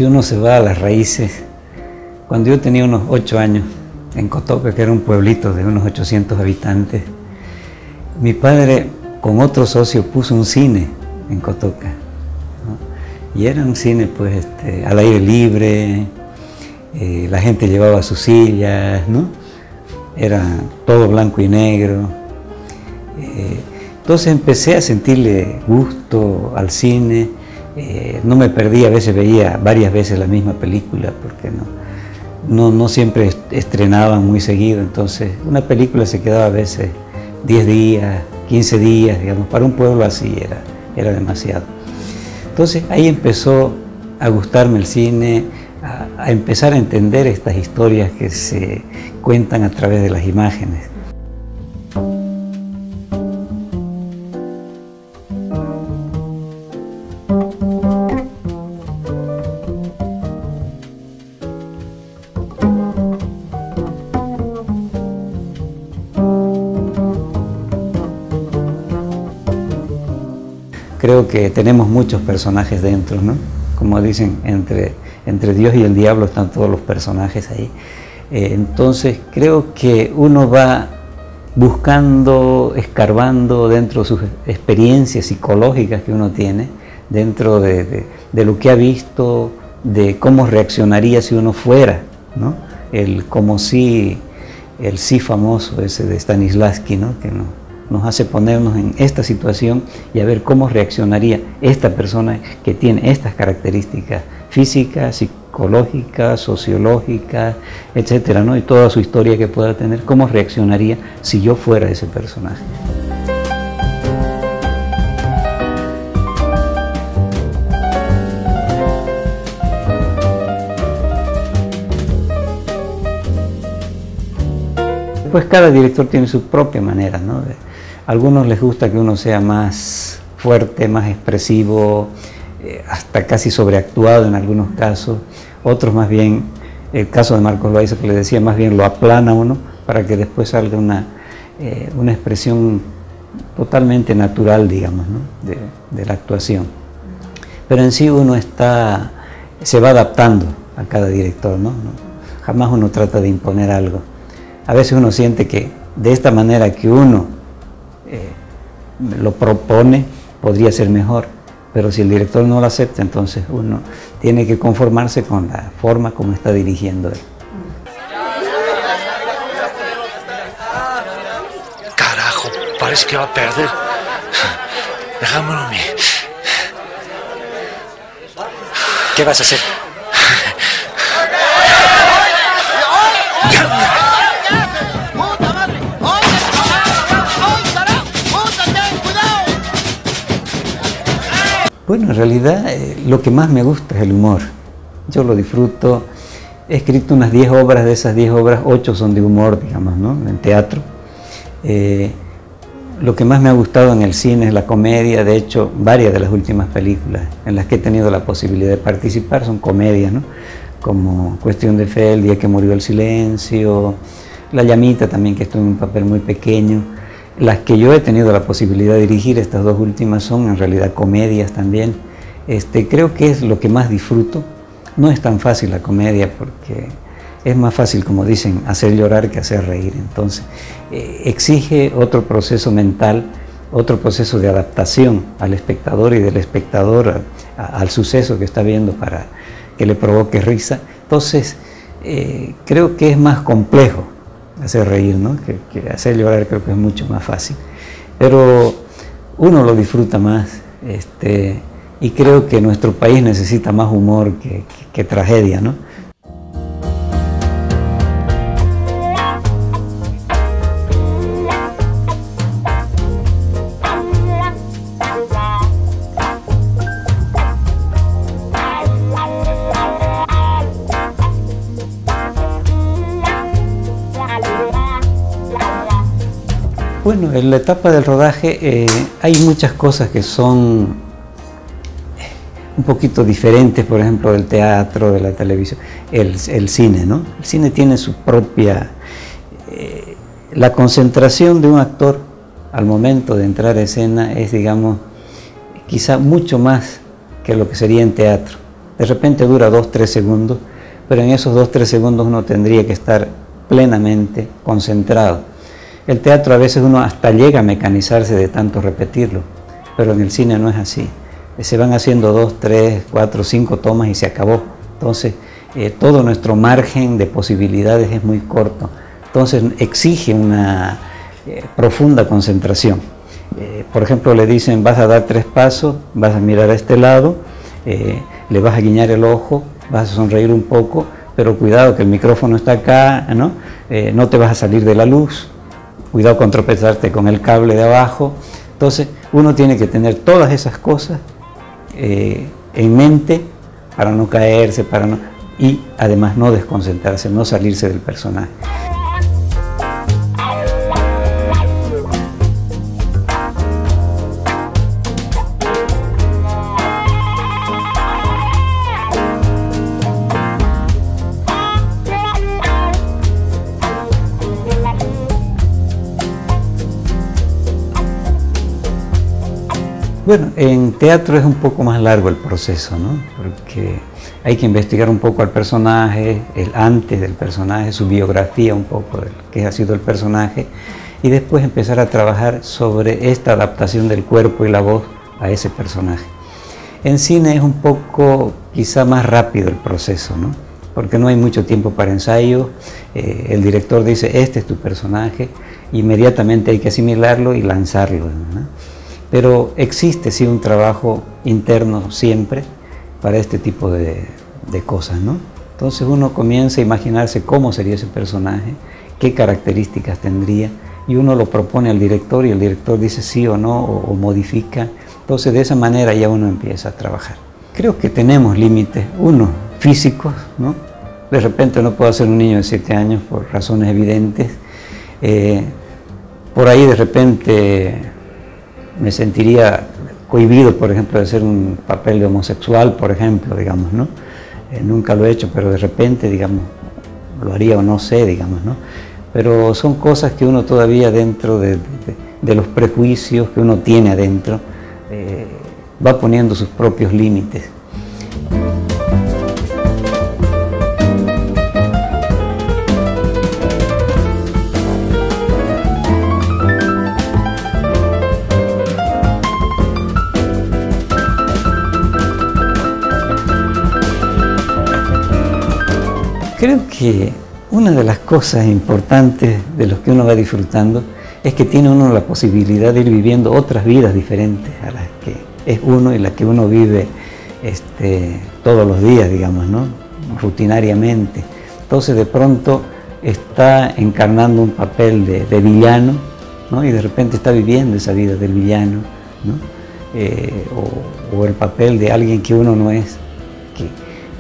si uno se va a las raíces, cuando yo tenía unos 8 años, en Cotoca, que era un pueblito de unos 800 habitantes, mi padre con otro socio puso un cine en Cotoca, ¿no? Y era un cine pues al aire libre, la gente llevaba sus sillas, ¿no? Era todo blanco y negro. Entonces empecé a sentirle gusto al cine, no me perdí, a veces veía varias veces la misma película, porque no siempre estrenaban muy seguido, entonces una película se quedaba a veces 10 días, 15 días, digamos, para un pueblo así era demasiado. Entonces ahí empezó a gustarme el cine, a empezar a entender estas historias que se cuentan a través de las imágenes. Creo que tenemos muchos personajes dentro, ¿no? Como dicen, entre Dios y el diablo están todos los personajes ahí. Entonces creo que uno va buscando, escarbando dentro de sus experiencias psicológicas que uno tiene, dentro de lo que ha visto, de cómo reaccionaría si uno fuera, ¿no? El sí famoso ese de Stanislavski, ¿no? Que nos hace ponernos en esta situación y a ver cómo reaccionaría esta persona que tiene estas características físicas, psicológicas, sociológicas, etcétera, ¿no? Y toda su historia que pueda tener, cómo reaccionaría si yo fuera ese personaje. Pues cada director tiene su propia manera, ¿no? A algunos les gusta que uno sea más fuerte, más expresivo, hasta casi sobreactuado en algunos casos. Otros más bien, el caso de Marcos Loaiza que le decía, más bien lo aplana uno para que después salga una expresión totalmente natural, digamos, ¿no? de la actuación. Pero en sí uno se va adaptando a cada director, ¿no? Jamás uno trata de imponer algo. A veces uno siente que de esta manera que uno lo propone, podría ser mejor, pero si el director no lo acepta, entonces uno tiene que conformarse con la forma como está dirigiendo él. Carajo, parece que va a perder. Dejámoslo a mí. ¿Qué vas a hacer? Bueno, en realidad lo que más me gusta es el humor. Yo lo disfruto. He escrito unas 10 obras, de esas 10 obras, 8 son de humor, digamos, ¿no? En teatro. Lo que más me ha gustado en el cine es la comedia. De hecho, varias de las últimas películas en las que he tenido la posibilidad de participar son comedias, ¿no? Como Cuestión de Fe, El día que murió el silencio, La llamita también, que estuvo en un papel muy pequeño. Las que yo he tenido la posibilidad de dirigir, estas 2 últimas, son en realidad comedias también. Creo que es lo que más disfruto. No es tan fácil la comedia porque es más fácil, como dicen, hacer llorar que hacer reír. Entonces, exige otro proceso mental, otro proceso de adaptación al espectador y del espectador al suceso que está viendo para que le provoque risa. Entonces, creo que es más complejo hacer reír, ¿no? que hacer llorar. Creo que es mucho más fácil, pero uno lo disfruta más, y creo que nuestro país necesita más humor que tragedia, ¿no? Bueno, en la etapa del rodaje hay muchas cosas que son un poquito diferentes, por ejemplo, del teatro, de la televisión, el cine, ¿no? El cine tiene su propia... la concentración de un actor al momento de entrar a escena es, digamos, quizá mucho más que lo que sería en teatro. De repente dura 2-3 segundos, pero en esos 2-3 segundos uno tendría que estar plenamente concentrado. El teatro a veces uno hasta llega a mecanizarse de tanto repetirlo, pero en el cine no es así. Se van haciendo 2, 3, 4, 5 tomas y se acabó. Entonces, todo nuestro margen de posibilidades es muy corto. Entonces, exige una profunda concentración. Por ejemplo, le dicen, vas a dar 3 pasos, vas a mirar a este lado, le vas a guiñar el ojo, vas a sonreír un poco, pero cuidado que el micrófono está acá, ¿no? No te vas a salir de la luz, cuidado con tropezarte con el cable de abajo. Entonces, uno tiene que tener todas esas cosas en mente para no caerse, y además no desconcentrarse, no salirse del personaje. Bueno, en teatro es un poco más largo el proceso, ¿no? Porque hay que investigar un poco al personaje, el antes del personaje, su biografía un poco de qué ha sido el personaje, y después empezar a trabajar sobre esta adaptación del cuerpo y la voz a ese personaje. En cine es un poco quizá más rápido el proceso, ¿no? Porque no hay mucho tiempo para ensayos, el director dice, este es tu personaje, inmediatamente hay que asimilarlo y lanzarlo, ¿no? Pero existe sí un trabajo interno siempre para este tipo de cosas, ¿no? Entonces uno comienza a imaginarse cómo sería ese personaje, qué características tendría, y uno lo propone al director y el director dice sí o no, o modifica. Entonces de esa manera ya uno empieza a trabajar. Creo que tenemos límites, uno, físicos, ¿no? De repente no puedo ser un niño de 7 años por razones evidentes. Por ahí de repente me sentiría cohibido, por ejemplo, de hacer un papel de homosexual, por ejemplo, digamos, ¿no? Nunca lo he hecho, pero de repente, digamos, lo haría o no sé, digamos, ¿no? Pero son cosas que uno todavía dentro de los prejuicios que uno tiene adentro, va poniendo sus propios límites. Creo que una de las cosas importantes de los que uno va disfrutando es que tiene uno la posibilidad de ir viviendo otras vidas diferentes a las que es uno y las que uno vive todos los días, digamos, ¿no? Rutinariamente. Entonces de pronto está encarnando un papel de villano, ¿no? Y de repente está viviendo esa vida del villano, ¿no? O el papel de alguien que uno no es,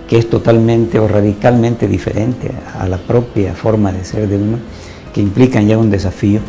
que es totalmente o radicalmente diferente a la propia forma de ser de uno, que implican ya un desafío.